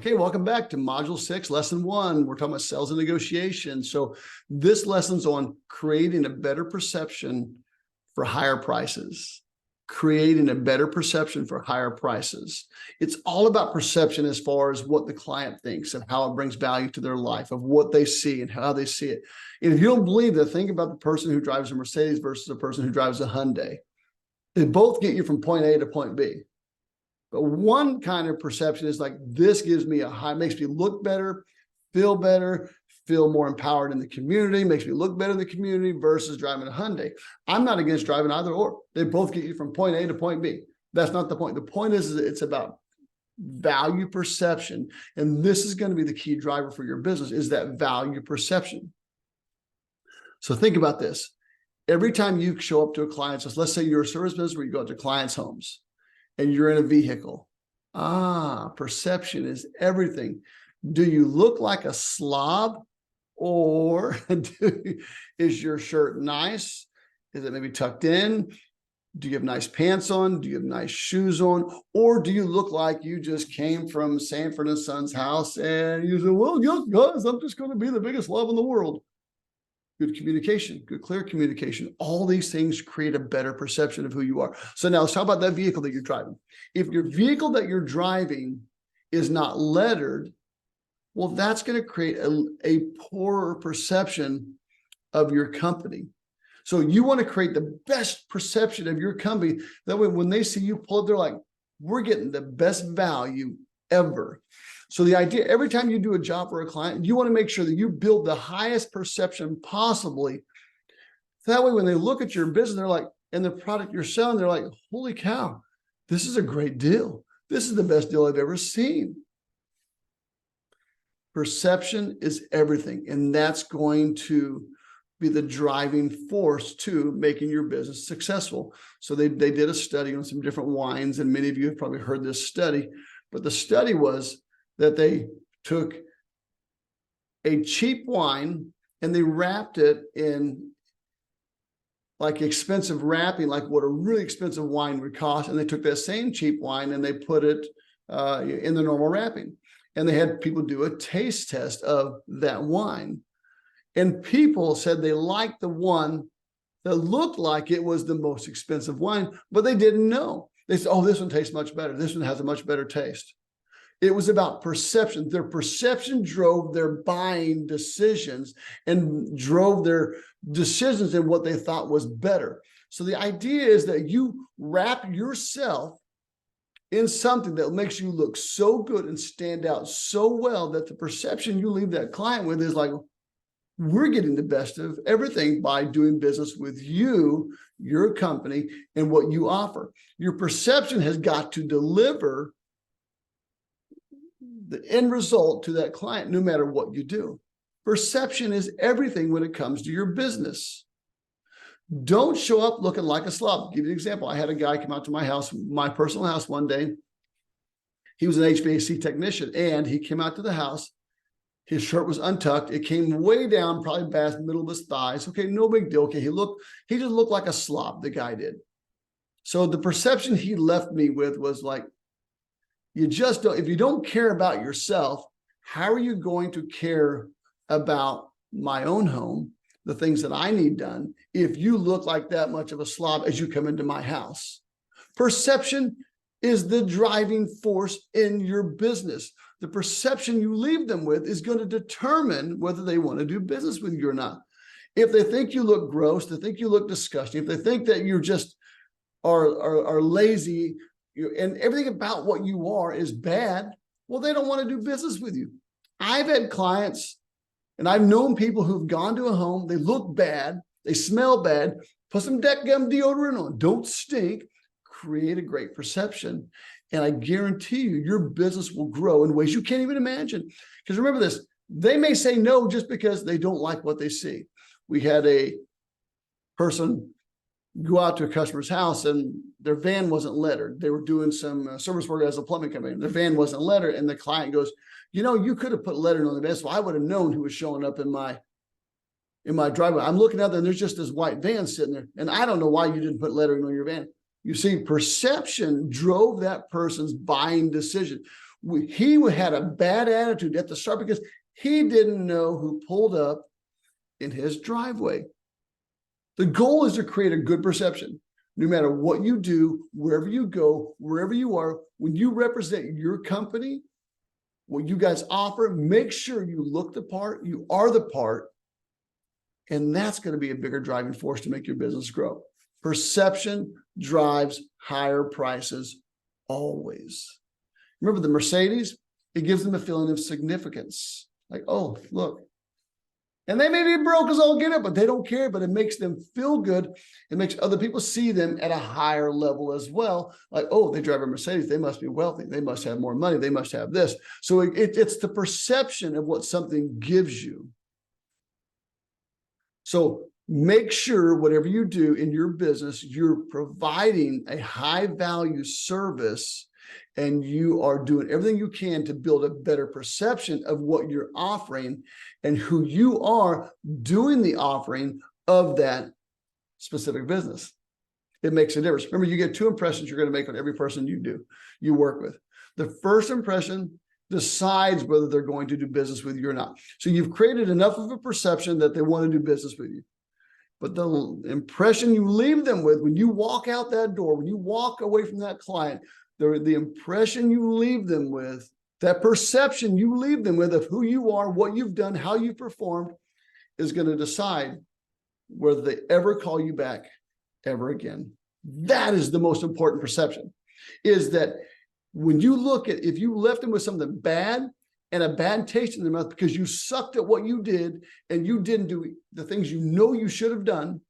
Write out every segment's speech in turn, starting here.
Okay, welcome back to Module 6, Lesson 1. We're talking about sales and negotiation. So this lesson's on creating a better perception for higher prices. Creating a better perception for higher prices. It's all about perception as far as what the client thinks and how it brings value to their life, of what they see and how they see it. And if you don't believe that, think about the person who drives a Mercedes versus the person who drives a Hyundai. They both get you from point A to point B. But one kind of perception is like, this gives me a high, makes me look better, feel more empowered in the community, makes me look better in the community versus driving a Hyundai. I'm not against driving either or. They both get you from point A to point B. That's not the point. The point is it's about value perception. And this is going to be the key driver for your business, is that value perception. So think about this. Every time you show up to a client's house, let's say you're a service business where you go to clients' homes, and you're in a vehicle. Perception is everything. Do you look like a slob, or is your shirt nice? Is it maybe tucked in? Do you have nice pants on? Do you have nice shoes on? Or do you look like you just came from Sanford & Son's house and you say, well, yes, guys, I'm just going to be the biggest love in the world. Good communication, good, clear communication. All these things create a better perception of who you are. So now let's talk about that vehicle that you're driving. If your vehicle that you're driving is not lettered, well, that's going to create a poorer perception of your company. So you want to create the best perception of your company. That way, when they see you pull up, they're like, we're getting the best value ever. So the idea, every time you do a job for a client, you want to make sure that you build the highest perception possibly. That way, when they look at your business, they're like, and the product you're selling, they're like, holy cow, this is a great deal. This is the best deal I've ever seen. Perception is everything. And that's going to be the driving force to making your business successful. So they did a study on some different wines, and many of you have probably heard this study, but the study was that they took a cheap wine and they wrapped it in like expensive wrapping, like what a really expensive wine would cost. And they took that same cheap wine and they put it in the normal wrapping. And they had people do a taste test of that wine. And people said they liked the one that looked like it was the most expensive wine, but they didn't know. They said, oh, this one tastes much better. This one has a much better taste. It was about perception. Their perception drove their buying decisions and drove their decisions in what they thought was better. So the idea is that you wrap yourself in something that makes you look so good and stand out so well that the perception you leave that client with is like, we're getting the best of everything by doing business with you, your company, and what you offer. Your perception has got to deliver the end result to that client, no matter what you do. Perception is everything when it comes to your business. Don't show up looking like a slob. I'll give you an example. I had a guy come out to my house, my personal house one day. He was an HVAC technician, and he came out to the house. His shirt was untucked. It came way down, probably past the middle of his thighs. Okay, no big deal. Okay, he just looked like a slob, the guy did. So the perception he left me with was like, you just don't, if you don't care about yourself, how are you going to care about my own home, the things that I need done, if you look like that much of a slob as you come into my house? Perception is the driving force in your business. The perception you leave them with is going to determine whether they want to do business with you or not. If they think you look gross, they think you look disgusting, if they think that you just are lazy, and everything about what you are is bad, well, they don't want to do business with you. I've had clients, and I've known people who've gone to a home, they look bad, they smell bad, put some Deck Gum deodorant on, don't stink, create a great perception. And I guarantee you, your business will grow in ways you can't even imagine. Because remember this, they may say no just because they don't like what they see. We had a person go out to a customer's house and their van wasn't lettered. They were doing some service work as a plumbing company. Their van wasn't lettered, and the client goes, you know, you could have put lettering on the van, so I would have known who was showing up in my driveway. I'm looking out there and there's just this white van sitting there, and I don't know why you didn't put lettering on your van. You see, perception drove that person's buying decision. He had a bad attitude at the start because he didn't know who pulled up in his driveway. The goal is to create a good perception. No matter what you do, wherever you go, wherever you are, when you represent your company, what you guys offer, make sure you look the part, you are the part, and that's going to be a bigger driving force to make your business grow. Perception drives higher prices always. Remember the Mercedes, it gives them a feeling of significance. Like, oh, look. And they may be broke as all get it, but they don't care, but it makes them feel good. It makes other people see them at a higher level as well. Like, oh, they drive a Mercedes, they must be wealthy. They must have more money. They must have this. So it's the perception of what something gives you. So make sure whatever you do in your business, you're providing a high value service and you are doing everything you can to build a better perception of what you're offering and who you are doing the offering of that specific business. It makes a difference. Remember, you get 2 impressions you're going to make on every person you work with. The first impression decides whether they're going to do business with you or not. So you've created enough of a perception that they want to do business with you. But the impression you leave them with when you walk out that door, when you walk away from that client, the impression you leave them with, that perception you leave them with of who you are, what you've done, how you performed, is going to decide whether they ever call you back ever again. That is the most important perception, is that when you look at, if you left them with something bad and a bad taste in their mouth because you sucked at what you did and you didn't do the things you know you should have done,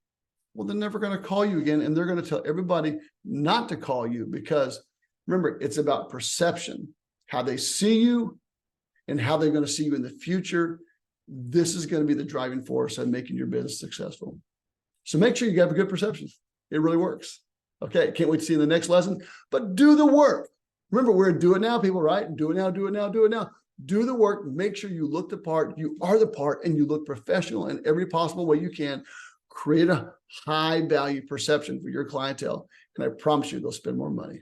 well, they're never going to call you again. And they're going to tell everybody not to call you because remember, it's about perception, how they see you and how they're going to see you in the future. This is going to be the driving force of making your business successful. So make sure you have a good perception. It really works. Okay, can't wait to see you in the next lesson, but do the work. Remember, we're do it now, people, right? Do it now, do it now, do it now. Do the work. Make sure you look the part, you are the part, and you look professional in every possible way you can. Create a high value perception for your clientele. And I promise you, they'll spend more money.